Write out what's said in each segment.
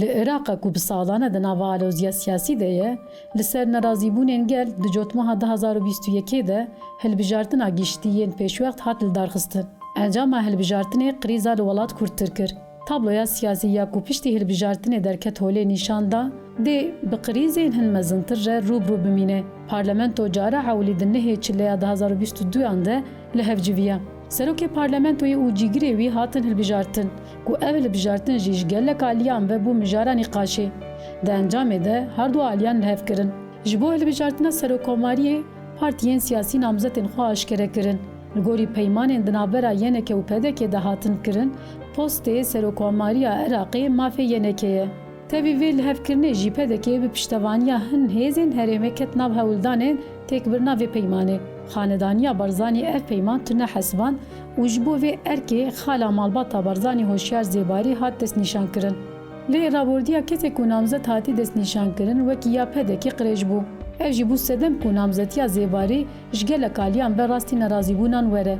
لعراق کو بسالانه د ناوا آلوزیا سیاسی ده لسر نرازیبونین گل د جوتمه 2021 ده هلبجارتنا گشتیین پیشوقت هات لدارخستن. انجام هلبجارتنی قریزا لولات کورتر کر. تابلویا سیاسی یا کو پشتی هلبجارتنی درکت هولی نشان دا ده بقریزین هن مزنتر روبرو بمینه. پارلمنتو جاره حولی دنه چلیا 2022 انده لهفجویا. سروک پارلمنتوی او جیگری وی هاتن هلبجارتن کو اول بجارتن جیش گله کالیان و بو مجارا نقاشه ده انجام ده هر دو آلیان لحف کرن جبو هلبجارتنا سروکوماری پارتیین سیاسی نامزتن خواه اشکره کرن لگوری پیمانین دنابرا ینکه و پدکه ده هاتن کرن پوسته سروکوماری عراقی مافی ینکه تبی وی لحف کرنه جی پدکه به پشتوانیا هن هیزین هرمه کت ناب هولدانه تکبرنا و پیمانه خاندانیا برزانی اف پیمان تنه حسبان و جبو و ارکه خالا مالباتا برزانی هوشیار زیباری هات دست نشان کرن. لی رابوردیا کسی که نامزد هاتی دست نشان کرن وکی یا پده که قریج بو. اف جبو سدم که نامزدیا زیباری جگل کالیان بر راستی نرازی بونان وره.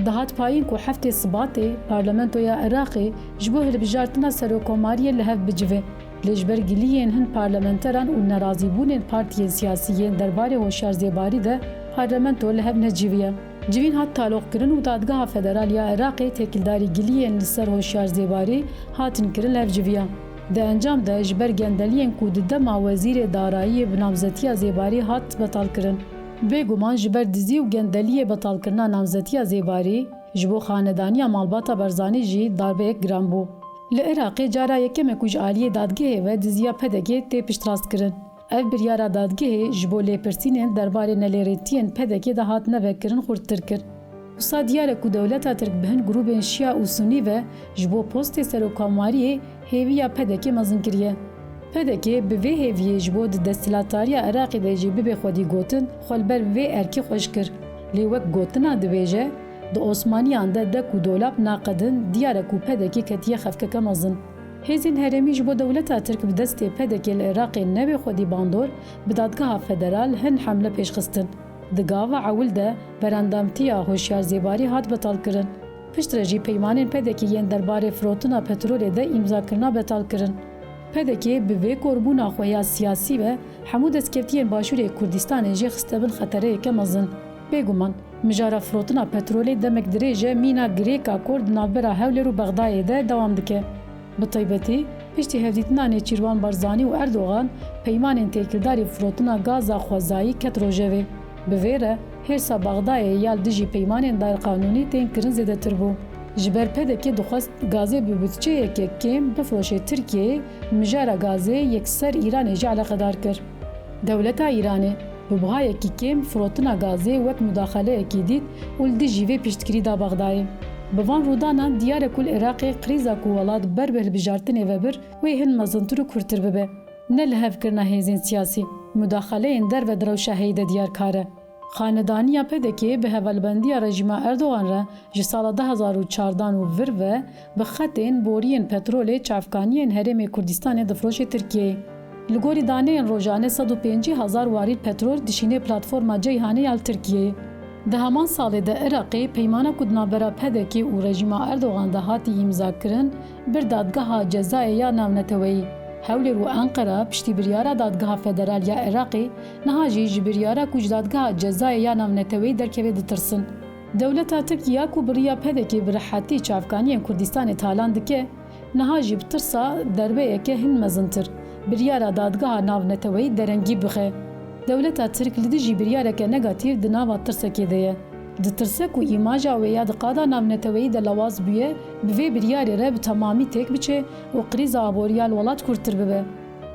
دهات پایین که هفته صباته پارلمنتویا عراقی جبو هلبجارتنا سروکوماری لحف بجوه. لجبر گلیین هن پارلمنتران و نرازی بونین پارتیین سیاسیین درباره هوشیار زیباری ده پارلمنتو لهب نجیویه. جوین هات تعلق کرن و دادگاه فدرالیا عراقی تکیلداری گلیین لسر هوشیار زیباری هاتن کرن لهب جویه. ده انجام ده جبر گندلیین کود دما وزیر دارایی بنامزدیا زیباری هات بطال کرن. بگومان جبر دزی و گندلی بطال کرنا نامزدیا زیباری جبو خاندانیا مالباتا برزانی جی darbe گرام بو. لعراقی جارا یکم کج آلیه دادگاه و دزیا پدگه تی پشتراست کرن. اف بریارا دادگاه جبو لیپرسینین درباره نلیریتین پدگه ده هات نوکرن خوردتر کر. وسا دیاره که دولتا ترک بهن گروبین شیعه و سنی و جبو پوست سروکاماری هیویا پدگه مزن کریه. پدگه به وی هیویه جبو دستیلاتاری عراقی ده جبه به خودی گوتن خلبر وی ارکی خوش کر. لیوک گوتنا دویجه ده عثمانیان ده که دولاب ناقدن دیاره که پدگه کتیه خفکه مزن. هزین هرمی جبو دولتا ترک به دست پدک العراقی نوی خودی باندور به دادگاه فدرال هن حمله پیش خستن. دگاوا عول ده براندامتیا هوشیار زیباری هات بطال کرن. پشت رجی پیمانین پدکی ین درباره فروتنا پترول ده امضا کرنا بطال کرن. پدکی به وی قربونا خویا سیاسی و حمود اسکرتین باشور کردستان جی خستبن خطره که مزن. بگومان مجارا فروتنا پترول دمک دریجه مینا گریکا کرد نابرا هول رو بغدای ده دوام دکه. بطیبتی پشتی هفدیتنا نیچیروان بارزانی و اردوغان پیمان تکیلداری فروتنا گازا خوزایی کت روژوی. بویره هرسا بغدای یال دجی پیمان دار قانونی تین کرن زیده تر بو. جبر پده که دخواست گازه ببودچه یکی کم بفروشه ترکیه مجارا گازه یکسر ایران جا علاقه دار کر. دولتا ایرانه ببغای یکی کم فروتنا گازه وک مداخله اکی دید ول دجی وی پشتکری دا بغدای. بوان رودانا دیار کل عراقی قریزا کوالات بر به بجارتنی و بر و هن مزنترو کرتر ببه. نه لحف کرنا هیزین سیاسی. مداخله این در و درو شهید دیار کاره. خاندانیا پدکی به هولبندی رژیم اردوغان را جسال 2014 و ور و به خطین بورین پترول چافکانین هرم کردستان دفروش ترکیه. لگوری دانه روزانه 150,000 واریل پترول دشینه پلتفرم جیهانی ال ترکیه. ده همان ساله ده عراقی پیمانه کدنابرا پدکی و رژیم اردوغان ده هاتی امضا کرن بر دادگاه جزای یا ناونتوی. حول رو انقره پشتی بریاره دادگاه فدرال یا عراقی نهاجی جبریاره کج دادگاه جزای یا ناونتوی درکوی دترسن. دولتا ترکیه کو بریا پدکی برحاتی چافکانی کردستان تالان دکه نهاجی بترسا دربه اکه هن مزنتر. بریاره دادگاه ناونتوی درنگی بخه. دولتا ترک لدجی بریاره که نگاتیو دناوا ترسکی دیه. د ترسک و ایماجا و یا دقادا نامنتوی د لواز بیه به بریاره ره به تمامی تک بچه و قریزا آبوریال ولات کرتر ببه.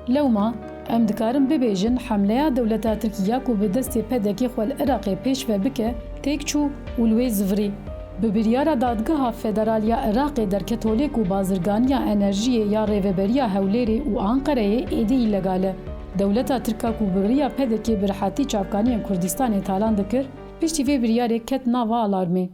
لوما ام دکارم ببیجن حمله دولتا ترکیه کو به دست پدکی خوال عراقی پیش و بکه تک چو ولوی زفری. به بریاره دادگاه فدرالیا عراقی در کتولیک و بازرگانیا انرژی یا ریوبریا هولیری و آنقره ایدی ایلگاله. دولتا ترکا کو بریا پدکی برحاتی چافکانی کردستان تالان دکر پشتی وی بریاره کت ناوا آلارمی.